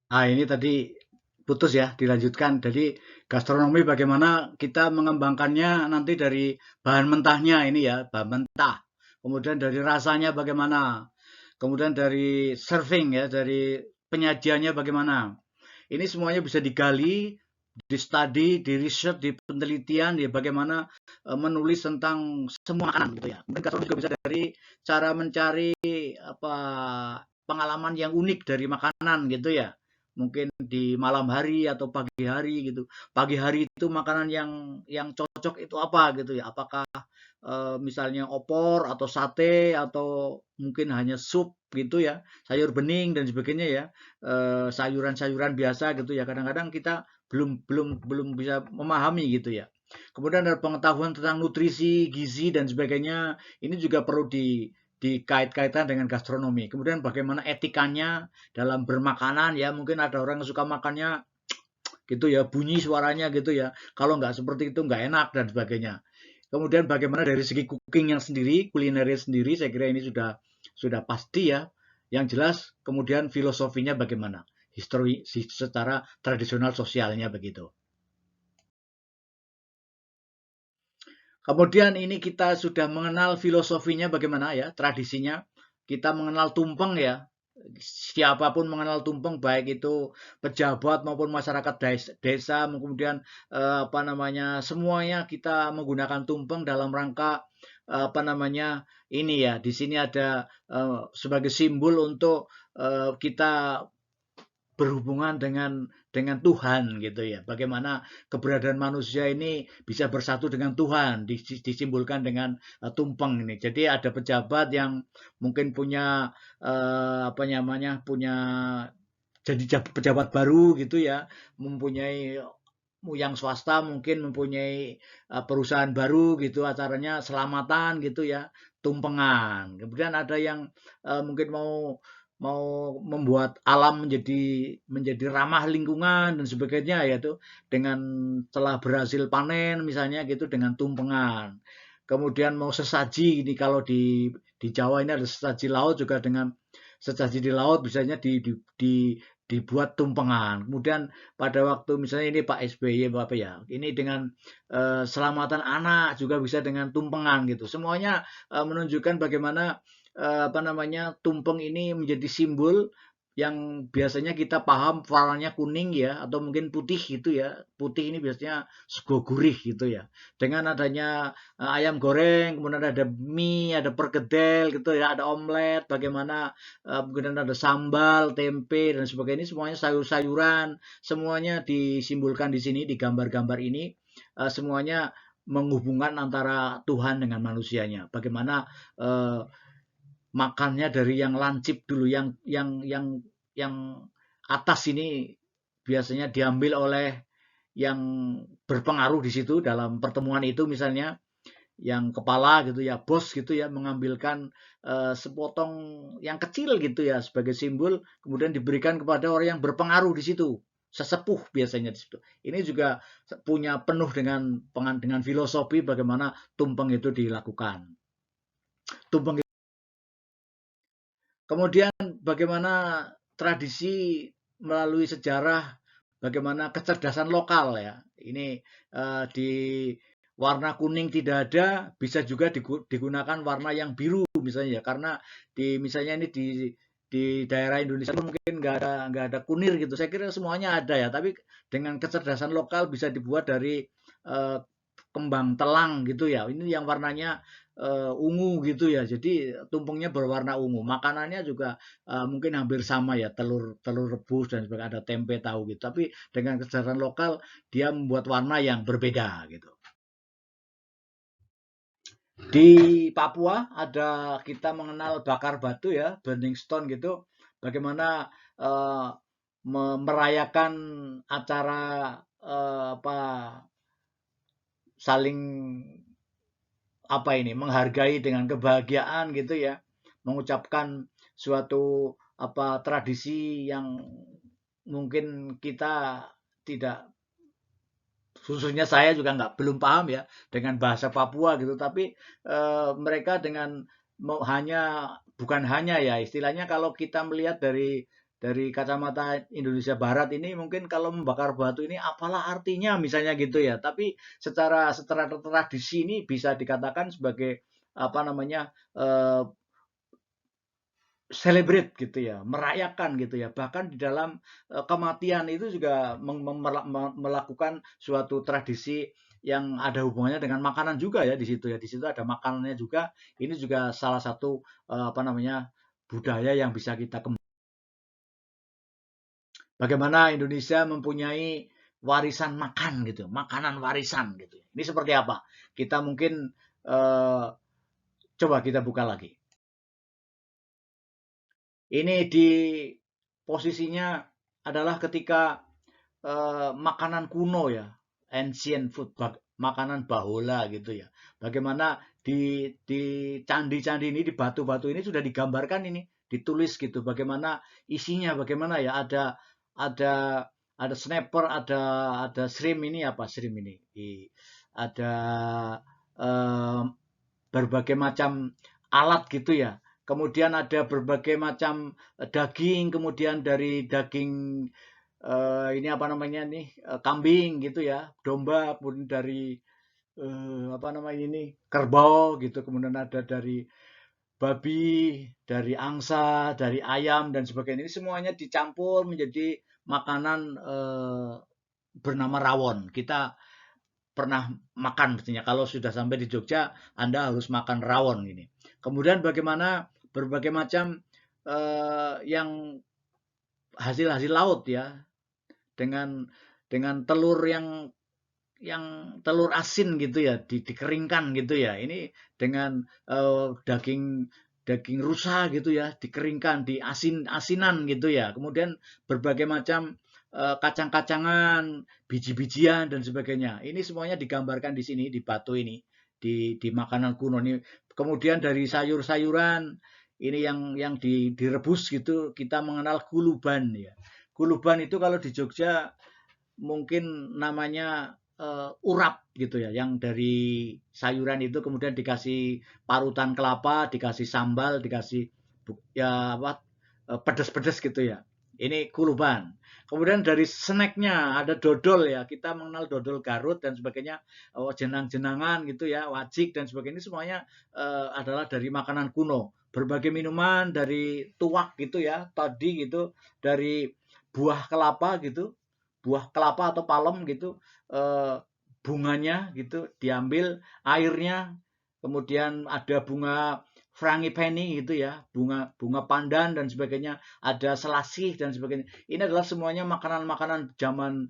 Ini tadi putus ya, dilanjutkan. Jadi gastronomi bagaimana kita mengembangkannya nanti dari bahan mentahnya ini ya, bahan mentah. Kemudian dari rasanya bagaimana. Kemudian dari serving ya, dari penyajiannya bagaimana. Ini semuanya bisa digali, di study, di research, di penelitian ya bagaimana menulis tentang semua makanan gitu ya. Kemudian gastronomi juga bisa dari cara mencari apa pengalaman yang unik dari makanan gitu ya. Mungkin di malam hari atau pagi hari gitu. Pagi hari itu makanan yang cocok itu apa gitu ya. Apakah misalnya opor atau sate atau mungkin hanya sup gitu ya, sayur bening dan sebagainya ya, sayuran-sayuran biasa gitu ya. Kadang-kadang kita belum belum belum bisa memahami gitu ya. Kemudian ada pengetahuan tentang nutrisi, gizi dan sebagainya. Ini juga perlu dikait-kaitan dengan gastronomi. Kemudian bagaimana etikanya dalam bermakanan ya. Mungkin ada orang yang suka makannya gitu ya, bunyi suaranya gitu ya. Kalau nggak seperti itu nggak enak dan sebagainya. Kemudian bagaimana dari segi cooking yang sendiri, kulinernya sendiri, saya kira ini sudah pasti ya. Yang jelas kemudian filosofinya bagaimana, histori secara tradisional sosialnya begitu. Kemudian ini kita sudah mengenal filosofinya bagaimana ya, tradisinya. Kita mengenal tumpeng ya. Siapapun mengenal tumpeng baik itu pejabat maupun masyarakat desa, kemudian apa namanya semuanya kita menggunakan tumpeng dalam rangka apa namanya ini ya di sini ada sebagai simbol untuk kita berhubungan dengan Tuhan gitu ya. Bagaimana keberadaan manusia ini bisa bersatu dengan Tuhan disimbolkan dengan tumpeng ini. Jadi ada pejabat yang mungkin punya apa namanya punya jadi pejabat baru gitu ya, mempunyai yang swasta mungkin mempunyai perusahaan baru gitu acaranya selamatan gitu ya tumpengan kemudian ada yang mungkin mau mau membuat alam menjadi ramah lingkungan dan sebagainya yaitu dengan telah berhasil panen misalnya gitu dengan tumpengan kemudian mau sesaji ini kalau di Jawa ini ada sesaji laut juga dengan sesaji di laut biasanya dibuat tumpengan kemudian pada waktu misalnya ini Pak SBY apa ya ini dengan selamatan anak juga bisa dengan tumpengan gitu semuanya menunjukkan bagaimana apa namanya tumpeng ini menjadi simbol yang biasanya kita paham warnanya kuning ya atau mungkin putih gitu ya putih ini biasanya sego gurih gitu ya dengan adanya ayam goreng kemudian ada mie ada perkedel gitu ya ada omelet bagaimana kemudian ada sambal tempe dan sebagainya ini semuanya sayur-sayuran semuanya disimbolkan di sini di gambar-gambar ini semuanya menghubungkan antara Tuhan dengan manusianya bagaimana uh, makannya dari yang lancip dulu yang atas ini biasanya diambil oleh yang berpengaruh di situ dalam pertemuan itu misalnya yang kepala gitu ya bos gitu ya mengambilkan sepotong yang kecil gitu ya sebagai simbol kemudian diberikan kepada orang yang berpengaruh di situ sesepuh biasanya di situ ini juga punya penuh dengan filosofi bagaimana tumpeng itu dilakukan tumpeng. Kemudian bagaimana tradisi melalui sejarah, bagaimana kecerdasan lokal ya. Ini di warna kuning tidak ada, bisa juga digunakan warna yang biru misalnya ya. Karena di misalnya ini di daerah Indonesia mungkin nggak ada kunir gitu. Saya kira semuanya ada ya. Tapi dengan kecerdasan lokal bisa dibuat dari eh, kembang telang gitu ya. Ini yang warnanya ungu gitu ya. Jadi tumpengnya berwarna ungu. Makanannya juga mungkin hampir sama ya, telur telur rebus dan sebagainya ada tempe tahu gitu. Tapi dengan kesadaran lokal dia membuat warna yang berbeda gitu. Di Papua ada kita mengenal bakar batu ya, burning stone gitu. Bagaimana eh, merayakan acara apa saling apa ini menghargai dengan kebahagiaan gitu ya mengucapkan suatu apa tradisi yang mungkin kita tidak khususnya saya juga nggak belum paham ya dengan bahasa Papua gitu tapi mereka dengan hanya bukan hanya ya istilahnya kalau kita melihat dari kacamata Indonesia Barat ini mungkin kalau membakar batu ini apalah artinya misalnya gitu ya. Tapi secara tradisi ini bisa dikatakan sebagai apa namanya celebrate gitu ya, merayakan gitu ya. Bahkan di dalam kematian itu juga melakukan suatu tradisi yang ada hubungannya dengan makanan juga ya di situ ya. Di situ ada makanannya juga. Ini juga salah satu apa namanya budaya yang bisa kita kembangkan. Bagaimana Indonesia mempunyai warisan makan gitu, makanan warisan gitu. Ini seperti apa? Kita mungkin coba kita buka lagi. Ini di posisinya adalah ketika makanan kuno ya, ancient food, makanan bahola gitu ya. Bagaimana di candi-candi ini, di batu-batu ini sudah digambarkan ini, ditulis gitu. Bagaimana isinya, bagaimana ya ada ada snapper, ada shrimp ini apa shrimp ini, ada eh, berbagai macam alat gitu ya. Kemudian ada berbagai macam daging, kemudian dari daging ini apa namanya nih kambing gitu ya, domba pun dari apa namanya ini kerbau gitu, kemudian ada dari babi, dari angsa, dari ayam dan sebagainya. Ini semuanya dicampur menjadi makanan bernama rawon. Kita pernah makan mestinya kalau sudah sampai di Jogja Anda harus makan rawon ini. Kemudian bagaimana berbagai macam yang hasil-hasil laut ya dengan telur yang telur asin gitu ya dikeringkan gitu ya ini dengan daging daging rusa gitu ya dikeringkan di asinan gitu ya kemudian berbagai macam kacang-kacangan biji-bijian dan sebagainya ini semuanya digambarkan di sini di batu ini di makanan kuno ini kemudian dari sayur-sayuran ini yang direbus gitu kita mengenal guluban ya guluban itu kalau di Jogja mungkin namanya urap gitu ya, yang dari sayuran itu kemudian dikasih parutan kelapa, dikasih sambal, dikasih ya apa pedes-pedes gitu ya. Ini kuluban. Kemudian dari snacknya ada dodol ya, kita mengenal dodol Garut dan sebagainya, jenang-jenangan gitu ya, wajik dan sebagainya semuanya adalah dari makanan kuno. Berbagai minuman dari tuak gitu ya, tadi gitu dari buah kelapa gitu, buah kelapa atau palem gitu bunganya gitu diambil airnya kemudian ada bunga frangipani gitu ya bunga pandan dan sebagainya ada selasih dan sebagainya ini adalah semuanya makanan-makanan zaman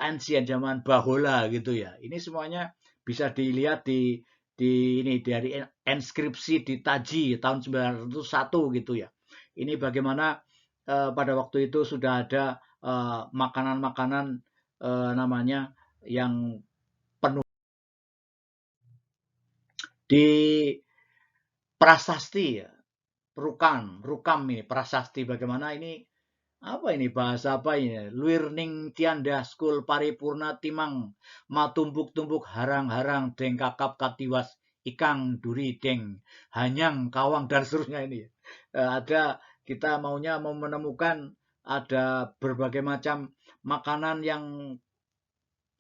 ancient zaman bahola gitu ya ini semuanya bisa dilihat di ini dari inskripsi di Taji tahun 901 gitu ya ini bagaimana pada waktu itu sudah ada makanan-makanan namanya yang penuh di prasasti ya rukam ini prasasti bagaimana ini apa ini bahasa apa ini luirning tianda skul paripurna timang matumbuk-tumbuk harang-harang deng kakap katiwas ikang duri deng hanyang kawang dan seterusnya ini ada kita maunya mau menemukan ada berbagai macam makanan yang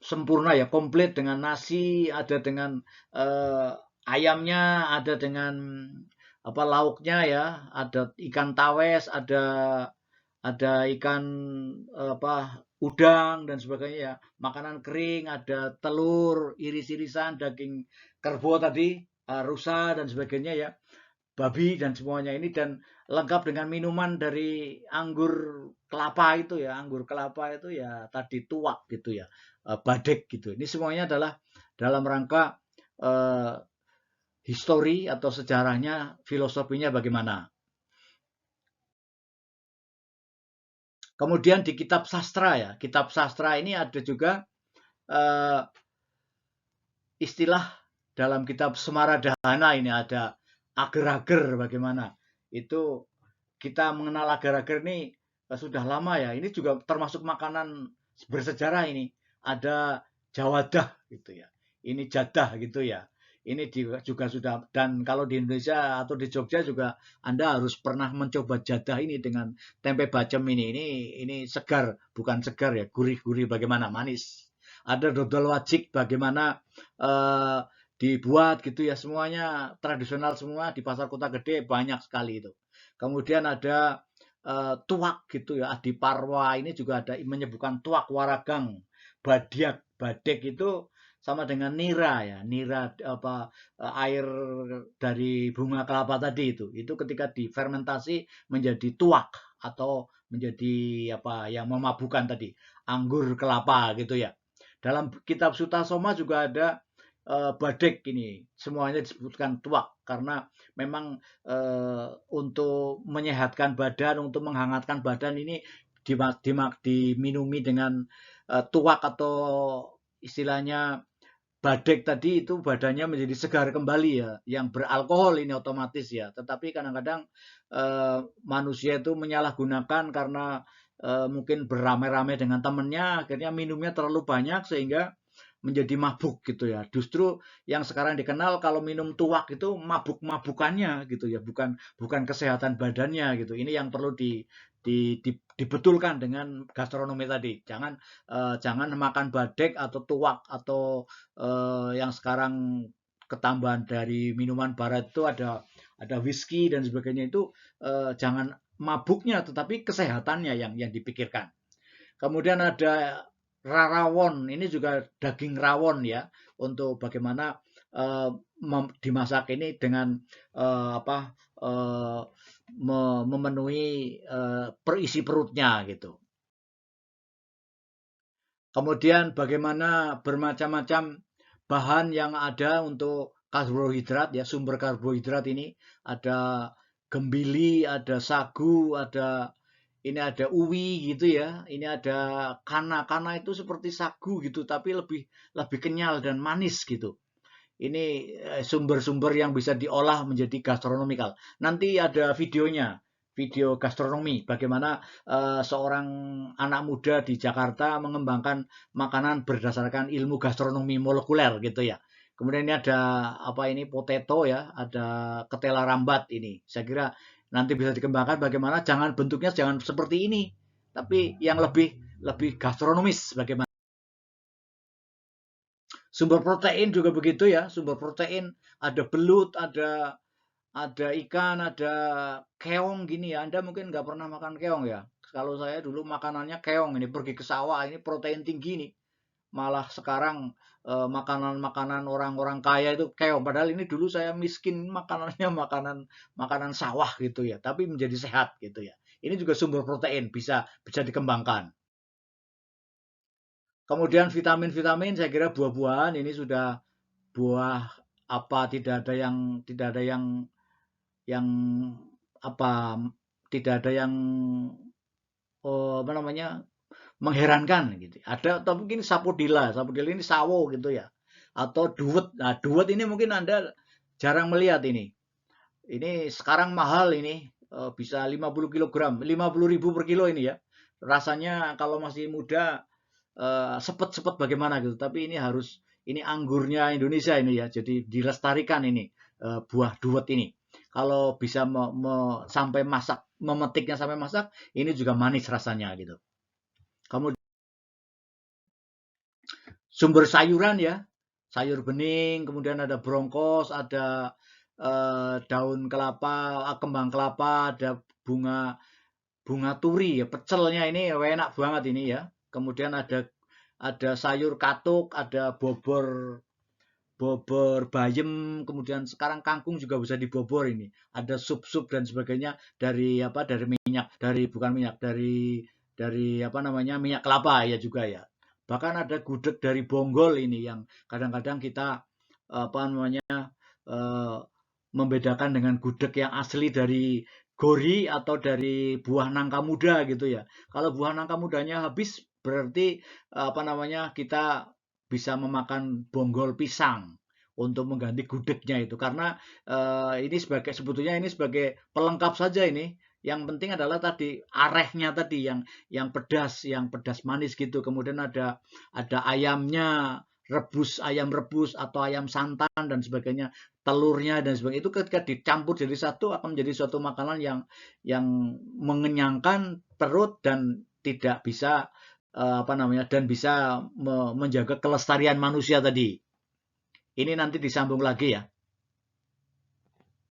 sempurna ya komplit dengan nasi ada dengan ayamnya ada dengan apa lauknya ya ada ikan tawes ada ikan apa udang dan sebagainya ya makanan kering ada telur iris-irisan daging kerbau tadi rusa dan sebagainya ya babi dan semuanya ini dan lengkap dengan minuman dari anggur kelapa itu ya anggur kelapa itu ya tadi tuak gitu ya badek gitu ini semuanya adalah dalam rangka histori atau sejarahnya filosofinya bagaimana kemudian di kitab sastra ya kitab sastra ini ada juga istilah dalam kitab Semaradhana ini ada ager-ager bagaimana itu kita mengenal agar-agar ini sudah lama ya. Ini juga termasuk makanan bersejarah ini. Ada jawadah gitu ya. Ini jadah gitu ya. Ini juga sudah, dan kalau di Indonesia atau di Jogja juga Anda harus pernah mencoba jadah ini dengan tempe bacem ini. Ini segar, bukan segar ya, gurih-gurih bagaimana, manis. Ada dodol wajik bagaimana dibuat gitu ya, semuanya tradisional semua di pasar kota gede banyak sekali itu. Kemudian ada tuak gitu ya, Adi Parwa ini juga ada menyebutkan tuak waragang, badiak, badek itu sama dengan nira ya, nira apa air dari bunga kelapa tadi itu ketika difermentasi menjadi tuak atau menjadi apa yang memabukan tadi, anggur kelapa gitu ya. Dalam kitab Sutasoma juga ada badek ini, semuanya disebutkan tuak karena memang untuk menyehatkan badan, untuk menghangatkan badan ini diminumi dengan tuak atau istilahnya badek tadi itu badannya menjadi segar kembali ya, yang beralkohol ini otomatis ya. Tetapi kadang-kadang manusia itu menyalahgunakan karena mungkin beramai-ramai dengan temannya, akhirnya minumnya terlalu banyak sehingga menjadi mabuk gitu ya. Justru yang sekarang dikenal kalau minum tuak itu mabuk-mabukannya gitu ya, bukan kesehatan badannya gitu. Ini yang perlu dibetulkan dengan gastronomi tadi. Jangan makan badek atau tuak atau yang sekarang ketambahan dari minuman barat itu ada whisky dan sebagainya itu jangan mabuknya tetapi kesehatannya yang dipikirkan. Kemudian ada rarawon, ini juga daging rawon ya, untuk bagaimana dimasak ini dengan apa memenuhi perisi perutnya gitu. Kemudian bagaimana bermacam-macam bahan yang ada untuk karbohidrat ya, sumber karbohidrat ini ada gembili, ada sagu, ada uwi gitu ya. Ini ada kana. Kana itu seperti sagu gitu tapi lebih lebih kenyal dan manis gitu. Ini sumber-sumber yang bisa diolah menjadi gastronomikal. Nanti ada videonya, video gastronomi, bagaimana seorang anak muda di Jakarta mengembangkan makanan berdasarkan ilmu gastronomi molekuler gitu ya. Kemudian ini ada apa ini potato ya, ada ketela rambat ini. Saya kira nanti bisa dikembangkan bagaimana bentuknya jangan seperti ini, tapi yang lebih lebih gastronomis bagaimana. Sumber protein juga begitu ya, sumber protein ada belut, ada ikan, ada keong gini ya. Anda mungkin nggak pernah makan keong ya. Kalau saya dulu makanannya keong ini, pergi ke sawah ini protein tinggi nih. Malah sekarang makanan-makanan orang-orang kaya itu keong. Padahal ini dulu saya miskin, makanannya makanan makanan sawah gitu ya, tapi menjadi sehat gitu ya. Ini juga sumber protein bisa bisa dikembangkan. Kemudian vitamin-vitamin saya kira buah-buahan ini sudah buah apa yang apa tidak ada yang apa namanya mengherankan gitu. Ada atau mungkin sapodila ini sawo gitu ya. Atau duet. Nah, duet ini mungkin Anda jarang melihat ini. Ini sekarang mahal ini bisa 50 kilogram, 50.000 per kilo ini ya. Rasanya kalau masih muda sepet-sepet bagaimana gitu. Tapi ini anggurnya Indonesia ini ya. Jadi dilestarikan ini buah duet ini. Kalau bisa sampai masak, memetiknya sampai masak, ini juga manis rasanya gitu. Kemudian sumber sayuran ya, sayur bening, kemudian ada brongkos, ada daun kelapa, kembang kelapa, ada bunga bunga turi ya, pecelnya ini enak banget ini ya. Kemudian ada sayur katuk, ada bobor bobor bayem, kemudian sekarang kangkung juga bisa dibobor ini. Ada sup-sup dan sebagainya dari minyak, dari apa namanya minyak kelapa ya juga ya. Bahkan ada gudeg dari Bonggol ini yang kadang-kadang kita apa namanya eh, membedakan dengan gudeg yang asli dari gori atau dari buah nangka muda gitu ya. Kalau buah nangka mudanya habis berarti apa namanya kita bisa memakan bonggol pisang untuk mengganti gudegnya itu karena ini sebetulnya ini sebagai pelengkap saja ini. Yang penting adalah tadi arehnya tadi yang pedas manis gitu. Kemudian ada ayamnya, ayam rebus atau ayam santan dan sebagainya, telurnya dan sebagainya, itu ketika dicampur jadi satu akan menjadi suatu makanan yang mengenyangkan perut dan tidak bisa dan bisa menjaga kelestarian manusia tadi. Ini nanti disambung lagi ya.